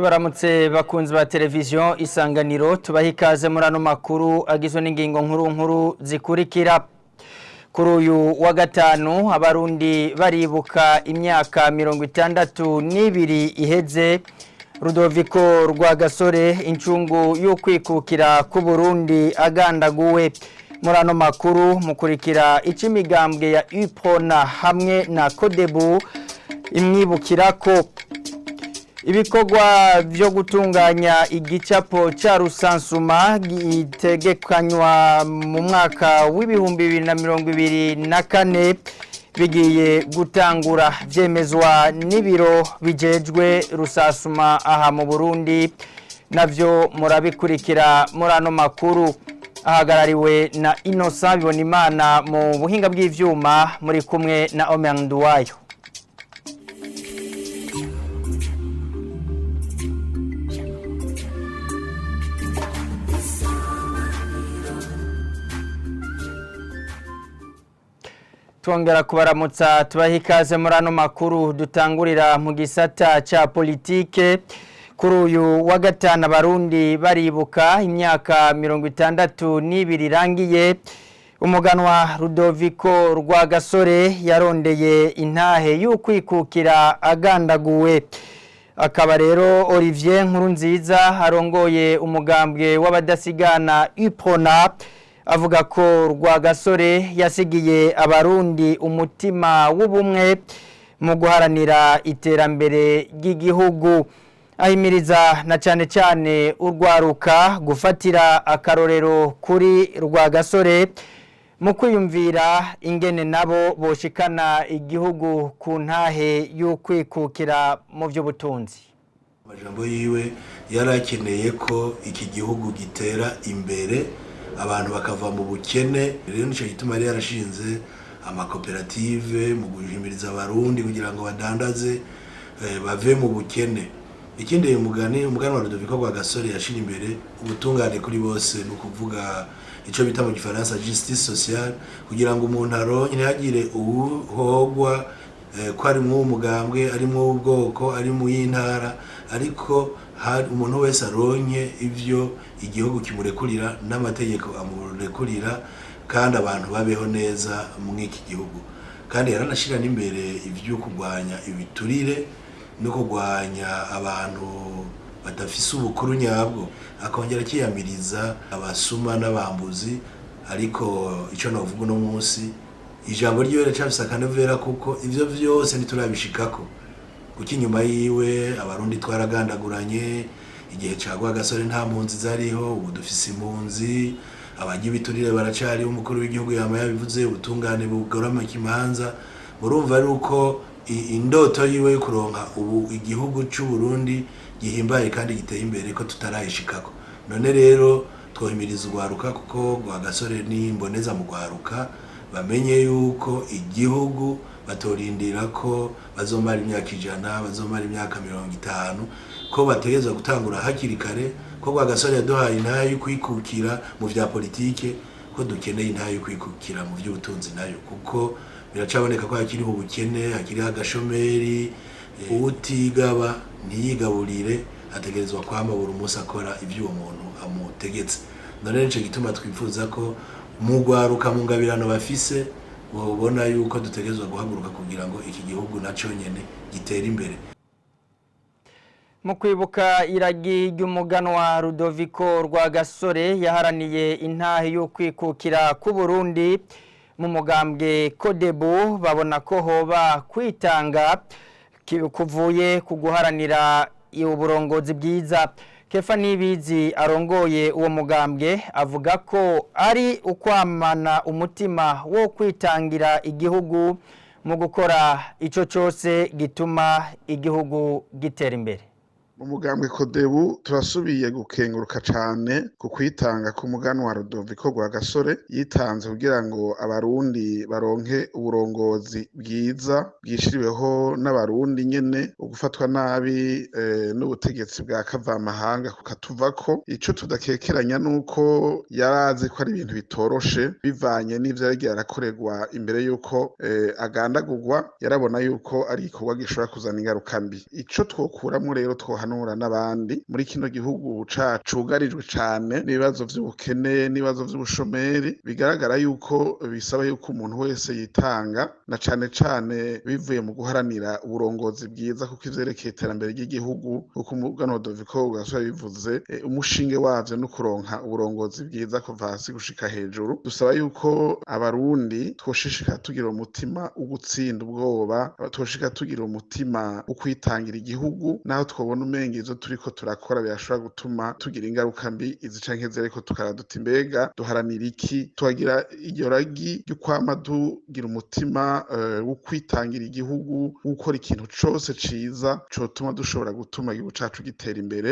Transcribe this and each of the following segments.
Tubaramutse bakunzi ba televiziyo Isanganiro tubaha ikaze muri ano makuru agizwe n'ingingo nkuru zikurikira. Kuri uyu wa gatanu abarundi baribuka imyaka 62 iheze Rudoviko Rwagasore incungu yo kwikukira ku Burundi agandaguwe. Muri ano makuru mukurikira icimigambwe ya UPRONA hamwe na CODEBU imwibukirako. Ibikorwa byo gutunganya igicapo ca rusansuma gitegekanywa mu mwaka w'ibihumbi 2024 bigiye gutangura vyemezwa n'ibiro bijejwe rusansuma aha mu Burundi, navyo murabikurikira muri ano makuru. Ahagarariwe na Innocent Bibonimana mu buhinga bw'ivyuma, muri kumwe na Omer Nduwayo. Tuongera kubaramutsa tubaha ikaze muri ano makuru. Dutangurira mu gisata ca politike. Kuri uyu wa gatanu abarundi baribuka imyaka 62 irangiye umuganwa Rudoviko Rwagasore yarondeye intahe y'ukwikukira agandaguwe. Akaba rero Olivier Nkurunziza arongoye umugambwe w'abadasigana UPRONA avuga ko Rwagasore yasigiye abarundi umutima w'ubumwe mu guharanira iterambere ry'igihugu. Ahimiriza na cyane urwaruka gufatira akarorero kuri Rwagasore mu kwiyumvira ingene nabo boshikana igihugu ku ntahe y'ukwikukira mu by'ubutunzi. Amajambo yiwe yarakeneye ko iki gihugu gitera imbere, abantu bakava mu bukene. Rero nico gituma yari yarashinze amakoperative mu guhimiriza abarundi kugira ngo badandaze bave mu bukene. Ikindi umugani wa Rudoviko Rwagasore yashira imbere ubutungane kuri bose, no kuvuga ico bita mu Gifaransa justice sociale, kugira ngo umuntu aronke ntihagire uhohogwa ko ari mu mugambwe, ari mu bwoko, ari mu y'intara, ariko hari umuntu wese aronke ivyo igihugu kimurekurira n'amategeko amurekurira, kandi abantu babeho neza mu iki gihugu. Kandi yaranashira n'imbere ivyo kurwanya ibiturire no kurwanya abantu badafise ubukuru nyabwo, akongera kiyamiriza abasuma n'abambuzi. Ariko ico novuga no munsi ijambo ryiwe racafise akanovera, kuko ivyo vyose ntiturabishikako, kuko inyuma yiwe abarundi twaragandaguranye. Igihe ca Rwagasore nta mpunzi zariho, ubu dufise impunzi. Abagiye biturire baracari, umukuru w'igihugu yama yabivuze, ubutungane bugorama ikimanza. Murumva ari uko indoto yiwe yo kuronka ubu igihugu c'u Burundi gihimbaye kandi giteye imbere ko tutarayishikako. None rero twohimiriza urwaruka, kuko Rwagasore ni imboneza mu rwaruka, bamenye yuko igihugu batorindira ko bazomara imyaka 100, bazomara imyaka 50, ko bategezwa gutangura hakiri kare, ko Rwagasore yaduhaye intahe y'ukwikukira mu vya politike, ko dukeneye intahe y'ukwikukira mu vy'ubutunzi nayo, kuko biracaboneka ko hakiri ubukene, hakiri agashomeri. Utigaba ntiyigaburire, ategerezwa kwama buri munsi akora ivyo uwo muntu amutegetse. None nico gituma twifuza ko mu rwaruka mu ngabirano bafise bobona yuko dutegerezwa guhaguruka kugira ngo iki gihugu naco nyene gitera imbere. Mu kwibuka iragi ry'umuganwa Rudoviko Rwagasore yaharaniye intahe yo kwikukira ku Burundi, mu mugambwe CODEBU babona ko hoba kwitanga kuvuye ku guharanira uburongozi bwiza. Kefa Nibizi arongoye uwo mugambwe avuga ko ari ukwamana umutima wo kwitangira igihugu mu gukora ico cose gituma igihugu gitera imbere. Umugambwe CODEBU turasubiye gukenguruka cane ku kwitanga ku muganwa Rudoviko Rwagasore yitanze kugira ngo abarundi baronke uburongozi bwiza bwishiriweho n'abarundi nyene. Ugufatwa nabi n'ubutegetsi bwa kavamahanga kukatuvako. Ico tudakekeranya nuko yarazi ko ari ibintu bitoroshe, bivanye n'ivyo yagiye arakorerwa imbere yuko agandagurwa. Yarabona yuko ari igikorwa gishobora kuzana ingaruka mbi. Ico twokuramwo rero twohana bahanura n'abandi muri kino gihugu cacu cugarijwe cane n'ibibazo vy'ubukene n'ibibazo vy'ubushomeri bigaragara yuko bisaba yuko umuntu wese yitanga na cane cane bivuye mu guharanira uburongozi bwiza kuko ivyerekeye iterambere ry'igihugu kuko umuganwa Rudoviko Rwagasore bivuze umushinge wavyo no kuronka uburongozi bwiza kuva hasi gushika hejuru dusaba yuko abarundi twoshishikara tugira umutima ugutsinda ubwoba twoshishikara tugira umutima ukwitangira igihugu naho twobona umenga ivyo turiko turakora birashobora gutuma tugira ingaruka mbi izi canke zereko tukaraduta imbega duharanira iki tuhagira iryo ragi ry'ukwama tugira umutima wo kwitangira igihugu gukora ikintu cose ciza cotuma dushobora gutuma igihugu cacu gitera imbere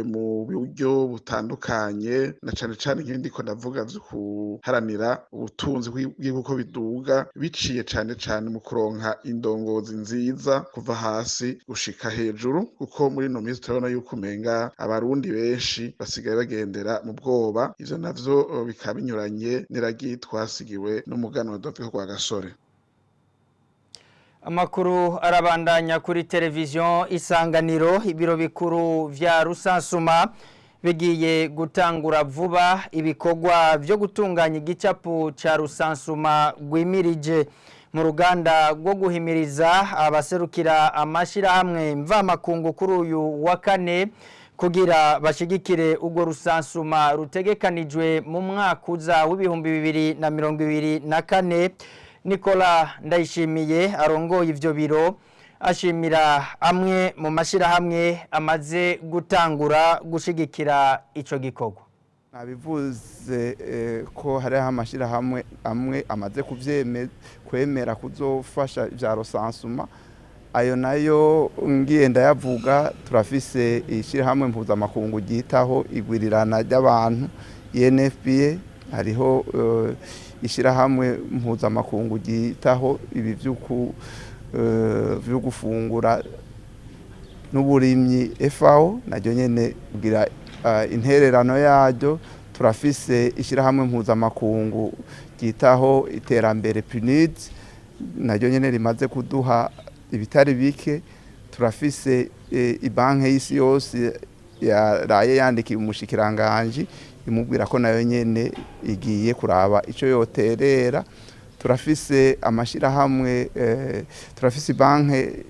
mu buryo butandukanye na cane cane nk'ibindi ko ndavuga vyo kuharanira ubutunzi bw'igihugu ko biduga biciye cane cane mu kuronka indongozi nziza kuva hasi gushika hejuru kuko muri no minsi turabona yuko umenga abarundi benshi basigaye bagendera mu bwoba ivyo navyo bikaba binyuranye n'iragi twasigiwe n'umuganwa Rudoviko Rwagasore. Amakuru arabandanya kuri televiziyo Isanganiro ibiro bikuru vya Rusansuma bigiye gutangura vuba ibikorwa vyo gutunganya igicapu ca Rusansuma rwimirije mu ruganda rwo guhimiriza abaserukira amashirahamwe mvamakungu kuri uyu wa kane kugira bashigikire urwo rusansuma rutegekanijwe mu mwaka uza w'ibihumbi 2024. Nicola Ndayishimiye arongoye ivyo biro ashimira amwe mu mashirahamwe amaze gutangura gushigikira ico gikorwa. Nabivuze ko hari amashirahamwe amwe amaze kwemera kuzofasha vya Rusansuma ayo nayo ngiye ndayavuga turafise ishirahamwe mpuzamakungu ryitaho igwirirana ry'abantu INFPA hariho ishirahamwe mpuzamakungu ryitaho ibi vyo gufungura n'uburimyi FAO naryo nyene kugira intererano yaryo turafise ishirahamwe mpuzamakungu ryitaho iterambere PNUD naryo nyene rimaze kuduha ibitari bike turafise ibanke y'isi yose yaraye yandikiye umushikiranganje imubwira ko nayo nyene igiye kuraba ico yoterera turafise amashirahamwe turafise banke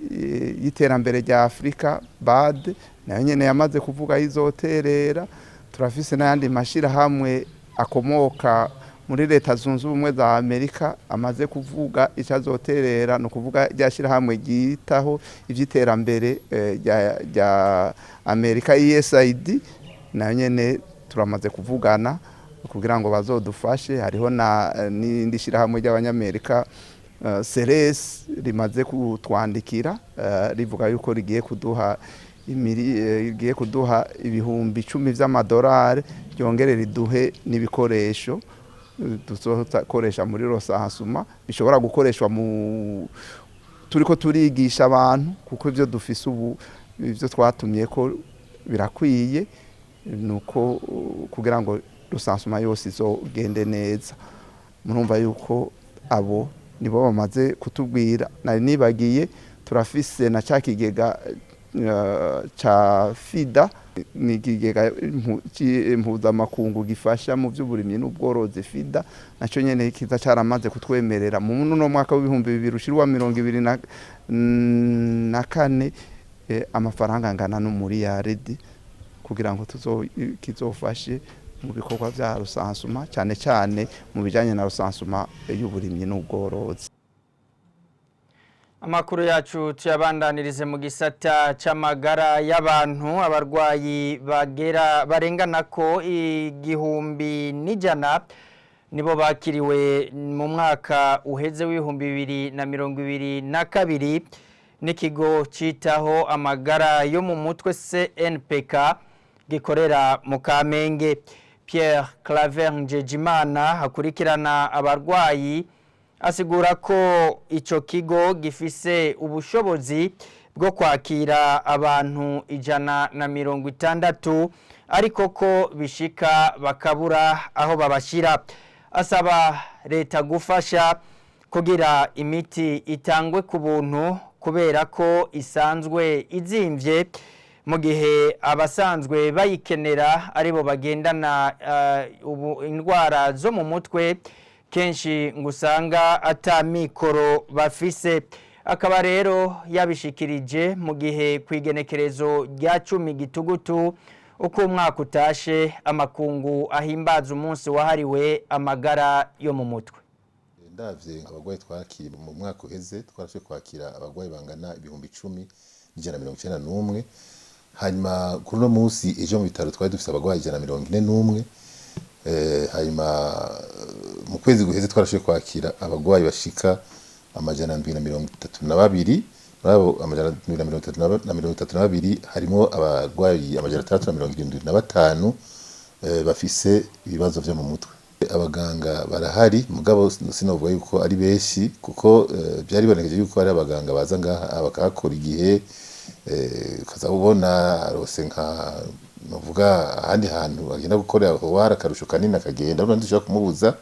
y'iterambere rya Afrika BAD nayo nyene yamaze kuvuga izoterera turafise n'ayandi mashirahamwe akomoka muri leta zunze ubumwe za Amerika amaze kuvuga icazoterera no kuvuga ryashirahamwe ryitaho ivy'iterambere rya Amerika USAID nayo nyene turamaze kuvugana kugira ngo bazodufashe hariho n'indi shirahamwe ry'abanyamerika Ceres rimaze kutwandikira rivuga yuko rigiye kuduha ibihumbi 10 vy'amadolari ryongere riduhe n'ibikoresho tuzokoresha muri Rusansuma bishobora gukoreshwa turiko turigisha abantu kuko ivyo dufise ubu ivyo twatumye ko birakwiye nuko kugira ngo Rusansuma yose izogende neza murumva yuko abo nibo bamaze kutubwira nari nibagiye turafise na cakigega ca FIDA ni ikigega mpuzamakungu gifasha mu vy'uburimyi n'ubworozi FIDA naco nyene kiza caramaze kutwemerera mu no mwaka w'ibihumbi 2024 amafaranga angana n'umuriyaridi kugira ngo kizofashe mu bikorwa vya Rusansuma cyane cyane mu bijanye na Rusansuma y'uburimyi n'ubworozi. Amakuru yacu tuyabandanirize mu gisata c'amagara y'abantu abarwayi barengana ko 1,100 nibo bakiriwe mu mwaka uheze w'ibihumbi 2022 n'ikigo citaho amagara yo mu mutwe CNPK gikorera mu Kamenge. Pierre Claver Njejimana hakurikirana abarwayi asigura ko ico kigo gifise ubushobozi bwo kwakira abantu 160 ariko ko bishika bakabura aho babashira. Asaba leta gufasha kugira imiti itangwe ku buntu kubera ko isanzwe izimvye mu gihe abasanzwe bayikenera aribo bagendana indwara zo mu mutwe kenshi ngusanga ata mikoro bafise. Akaba rero yabishikirije mu gihe kwigenekerezo rya 10 gitugutu uko umwaka utashe amakungu ahimbaza umunsi wahariwe amagara yo mu mutwe. Ndavye abagwayi twakira mu mwaka uheze twarashoboye kwakira abagwayi bangana 10,191 hanyuma kuri no munsi ejo mu bitaro twari dufise abagwayi 141 hanyuma mu kwezi guheze twarashoboye kwakira abagwayi bashika 232 nabo 232 harimo abagwayi 375 bafise ibibazo vyo mu mutwe. Abaganga barahari mugabo sinovuga yuko ari beshi kuko byari bonekeje yuko ari abaganga baza ngaha bakakora igihe kaza ubona arose nka novuga ahandi hantu agenda gukora aho harakarusho kanini akagenda ubundi dushaka kumubuza.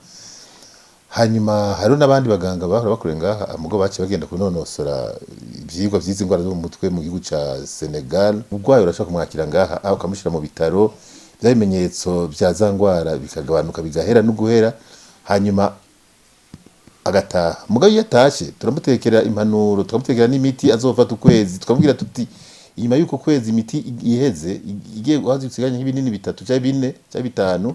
Hanyuma hari n'abandi baganga bahora bakore ngaha mugabo baci bagenda kunonosora ivyigwa vyizi ingwara zo mu mutwe mu gihugu ca Senegal. Ubwayo urashaka kumwakira ngaha aho kamushira mu bitaro byabimenyetso bya zangwara bikagabanuka bigahera no guhera hanyuma agataha. Mugabo yatashe turamutekera impanuro turamutekera n'imiti azofata ukwezi tukamubwira tuti inyuma yuko kwezi imiti iheze igiye guhaza usiganye nk'ibinini 3 cyangwa 4 cyangwa 5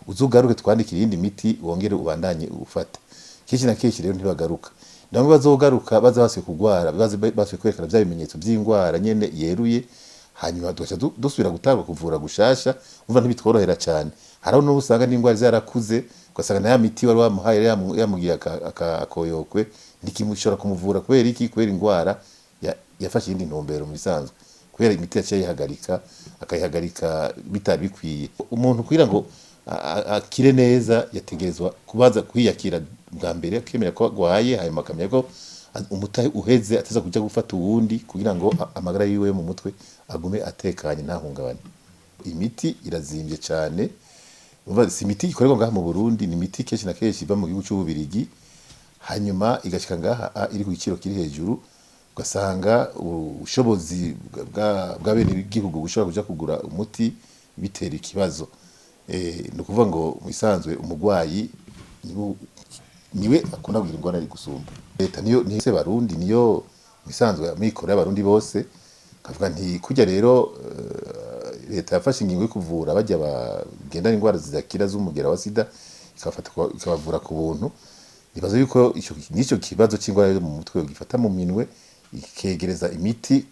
uzugaruke twandikira indi miti wongere ubandanye ufata. Kishi na kishi rero ntibagaruka namwe bazogaruka baza baswe kugwara baswe kwerekana bya bimenyetso by'ingwara nyene yeruye hanyuma tugacha dusubira gutanga kuvura gushasha umva ntibitworohera cyane. Haraho no usanga n'ingwara zarakuze ugasanga na ya miti wari wamuhaye yamugiye akakoyokwe ndikimushora kumuvura kubera iki kubera ingwara yafashe indi ntumbero mu bisanzwe kubera imiti yaciye yihagarika akayihagarika bitabikwiye. Umuntu kugira ngo akire neza yategezwa kubaza kwiyakira bwa mbere akemera ko agwaye hanyuma akamenya ko umutahe uheze ateza kujya gufata uwundi kugira ngo amagara yiwe mu mutwe agume atekanye ntahungabane. Imiti irazimbye cyane umva si imiti ikorerwa ngaha mu Burundi ni imiti kenshi na kenshi iva mu gihugu cy'Ububirigi hanyuma igashika ngaha iri ku giciro kiri hejuru ugasanga ubushobozi bwa bene igihugu gushobora kuja kugura umuti bitera ikibazo. No kuvuga ngo musanzwe umugwayi niwe akunda kugira ingwara ari gusumba. Leta niyo nise barundi niyo misanzwe amikoro y'abarundi bose kavuga nti kujya rero leta yafashe ingingo yo kuvura bajya bagenda ingwara zidakira z'umugera wa sida ikabavura ku buntu. Nibaza yuko icyo kibazo cy'ingwara yo mu mutwe gifata mu minwe ikegereza imiti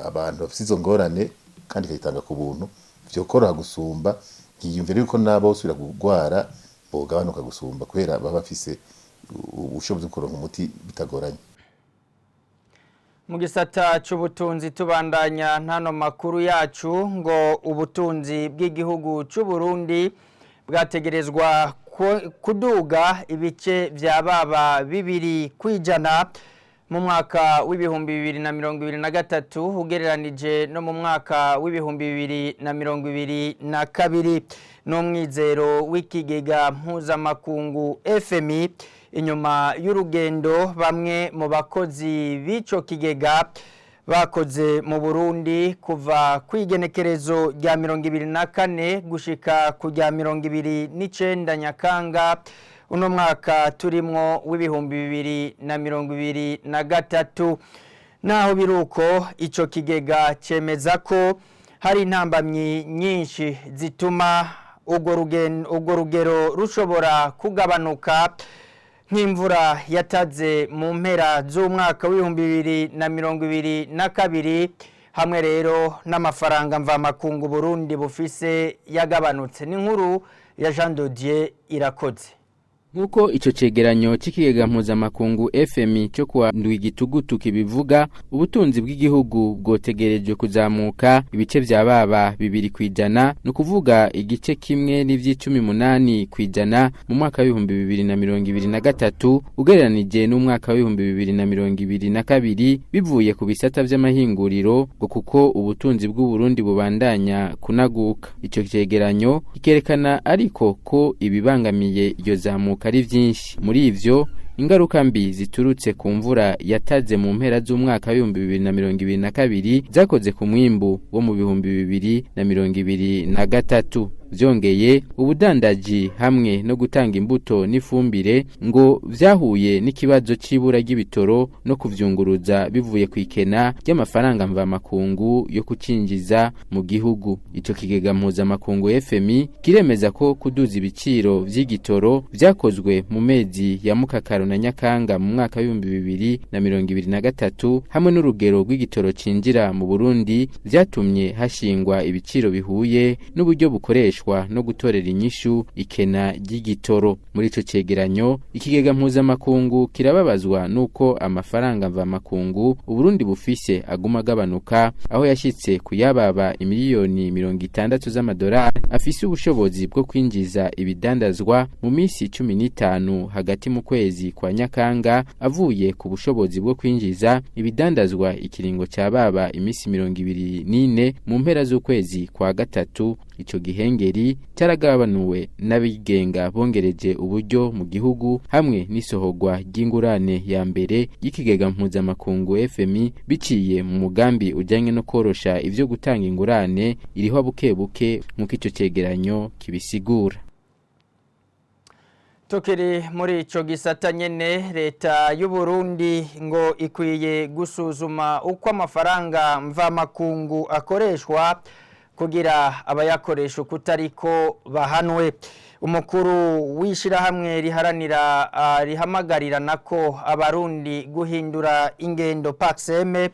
abantu bafite izo ngorane kandi kayitanga ku buntu vyokora gusumba. Ngiyumvira yuko nabo usubira kugwara bogabanuka gusumba kubera baba bafise ubushobozi bwo kuronka umuti bitagoranye. Mu gisata c'ubutunzi tubandanya ntano makuru yacu ngo ubutunzi bw'igihugu c'u Burundi bwategerezwa kuduga ibice vya baba 2% mu mwaka w'ibihumbi 2023 ugereranije no mu mwaka w'ibihumbi 2022 n'umwizero w'ikigega mpuzamakungu FMI inyuma y'urugendo bamwe mu bakozi b'ico kigega bakoze mu Burundi kuva kwigenekerezo rya 2024 gushika ku rya 2029 Nyakanga uno mwaka turimwo w'ibihumbi 2023. Naho biruko ico kigega cemeza ko hari intambamyi nyinshi zituma ugo rugero rushobora kugabanuka nk'imvura yataze mu mpera z'umwaka w'ibihumbi 2022 hamwe rero n'amafaranga mvamakungu Burundi bufise yagabanutse. N'inkuru ya Jean Dodier Irakoze. Nkuko ico cegeranyo c'ikigega mpuzamakungu FMI cyo kuwa ndwi gitugutu kibivuga ubutunzi bw'igihugu bwotegereje kuzamuka ibice vya baba 2% no kuvuga igice kimwe n'18% mu mwaka w'ibihumbi 2023 ugereranije n'umwaka w'ibihumbi 2022 bivuye ku bisata vy'amahinguriro ngo kuko ubutunzi bw'u Burundi bubandanya kunaguka. Ico cegeranyo kikerekana ariko ko ibibangamiye iyo zamuka ari vyinshi. Muri ivyo ingaruka mbi ziturutse ku mvura yataze mu mpera z'umwaka wa 2022 zakoze ku mwimbu wo mu 2023. Vyongeye ubudandaji hamwe no gutanga imbuto n'ifumbire ngo vyahuye n'ikibazo c'ibura ry'ibitoro no kuvyunguruza bivuye kwikena ry'amafaranga mvamakungu yo kucinjiza mu gihugu. Ico kigega mpuzamakungu FMI kiremeza ko kuduza ibiciro vy'igitoro vyakozwe mu mezi ya Mukakaro na Nyakanga mu mwaka wa 2023 hamwe n'urugero rw'igitoro cinjira mu Burundi vyatumye hashingwa ibiciro bihuye n'uburyo bukoreshwa no gutorera inyishu ikena ry'igitoro. Muri ico cegeranyo ikigega mpuzamakungu kirababazwa nuko amafaranga mvamakungu Uburundi bufise aguma agabanuka aho yashitse kuyababa imiliyoni 60 z'amadolari afise ubushobozi bwo kwinjiza ibidandazwa mu misi 15 hagati mu kwezi kwa Nyakanga avuye ku bushobozi bwo kwinjiza ibidandazwa ikiringo cyababa imisi 24 mu mpera z'ukwezi kwa gatatu. Ico gihengeri cyaragabanuwe n'abigenga bongereje uburyo mu gihugu hamwe n'isohogwa ry'ingurane ya mbere y'ikigega mpuzamakungu FMI biciye mu mugambi ujanye no korosha ivyo gutanga ingurane iriho bukebuke nk'uko ico cegeranyo kibisigura. Tukiri muri ico gisata nyene leta y'u Burundi ngo ikwiye gusuzuma uko amafaranga mvamakungu akoreshwa kugira abayakoresha kutariko bahanwe. Umukuru w'ishirahamwe rihamagarira nako abarundi guhindura ingendo Paxeme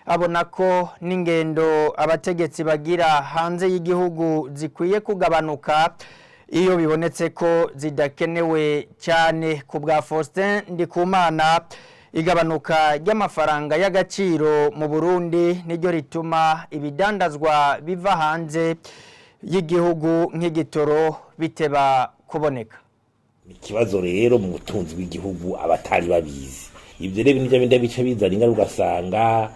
abona ko n'ingendo abategetsi bagira hanze y'igihugu zikwiye kugabanuka iyo bibonetse ko zidakenewe cyane. Ku bwa Faustin Ndikumana igabanuka ry'amafaranga y'agaciro mu Burundi niryo rituma ibidandazwa biva hanze y'igihugu nk'igitoro biteba kuboneka. Ikibazo rero mu butunzi bw'igihugu abatari babizi ibyo rero nibyo bindi bice bizana ingaruka ugasanga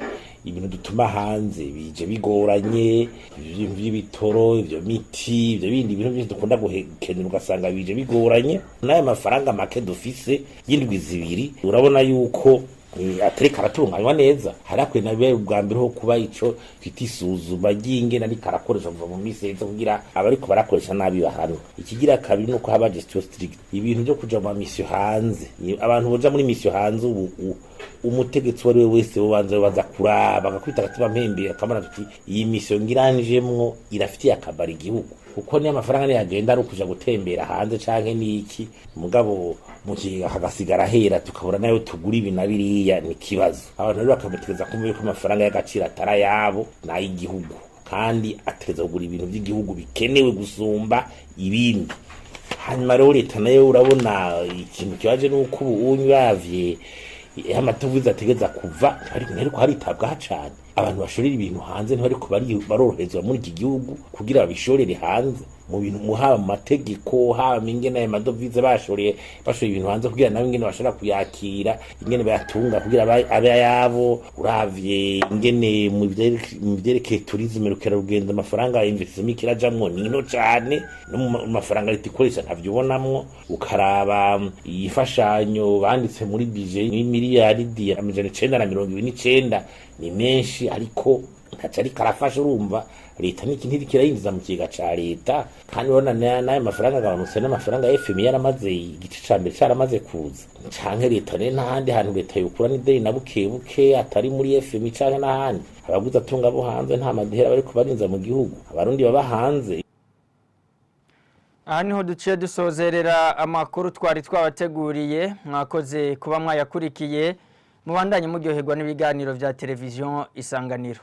ibintu dutuma hanze bije bigoranye, ibitoro, ibyo miti, ibyo bindi bintu byose dukunda gukenera ugasanga bije bigoranye. N'aya mafaranga make dufise y'indwi zibiri urabona yuko atereka aratunganywa neza. Harakwe nabe ubwa mbere ho kuba ico twita isuzuma ry'ingene ari karakoresha kuva mu miseze kugira abariko barakoresha nabi bahano. Ikigira kabiri nuko haba gestion strict ibintu byo kuja mu mission hanze. Abantu boja muri mission hanze ubu umutegetsi wari wese baza kuraba bagakwita gatima mpembe akamana tuti iyi mission ngiranjemwo irafitiye akabari igihugu kuko ni amafaranga ne yagenda ari kuja gutembera hanze canke niki mugabo mukiga hagasigara hera tukabura nayo tugura ibinabiriya ni kibazo. Abantu rero bakamutegeza kumva ko amafaranga y'agaciro atara yabo na y'igihugu kandi ateza kugura ibintu by'igihugu bikenewe gusumba ibindi. Hanyuma rero leta nayo urabona ikintu cyaje nuko ubu yavye amatuvuza ategeza kuva ariko haritabwa cyane abantu bashorera ibintu hanze ntibariko baroroherezwa muri iki gihugu kugira babishorere hanze mu bintu muhaba mu mategeko haba ingene ayo madovize bashoreye ibintu hanze kugira nawe ingene bashobora kuyakira ingene bayatunga kugira abe yabo. Uravye ingene mu byerekeye tourisme rukerarugendo amafaranga investissement kirajamwo nino cyane no mu mafaranga leta ikoresha ntavyubonamwo. Ukaraba ifashanyo banditse muri budget ni miliyaridi 929 ni menshi ariko ntacari karafasha. Urumva leta niki ntirikirayinjiza mu kiga ca leta kandi urona nayo mafaranga agabanutse n'amafaranga ya FMI yaramaze igice ca mbere caramaze kuza canke leta ne n'ahandi hantu leta yokura n'ideni na bukebuke atari muri FMI canke n'ahandi. Abaguze atunga bo hanze nta madehera bariko barinza mu gihugu abarundi baba hanze. Aha niho duciye dusozerera amakuru twari twabateguriye. Mwakoze kuba mwayakurikiye mubandanye muryoherwa n'ibiganiro vya televiziyo Isanganiro.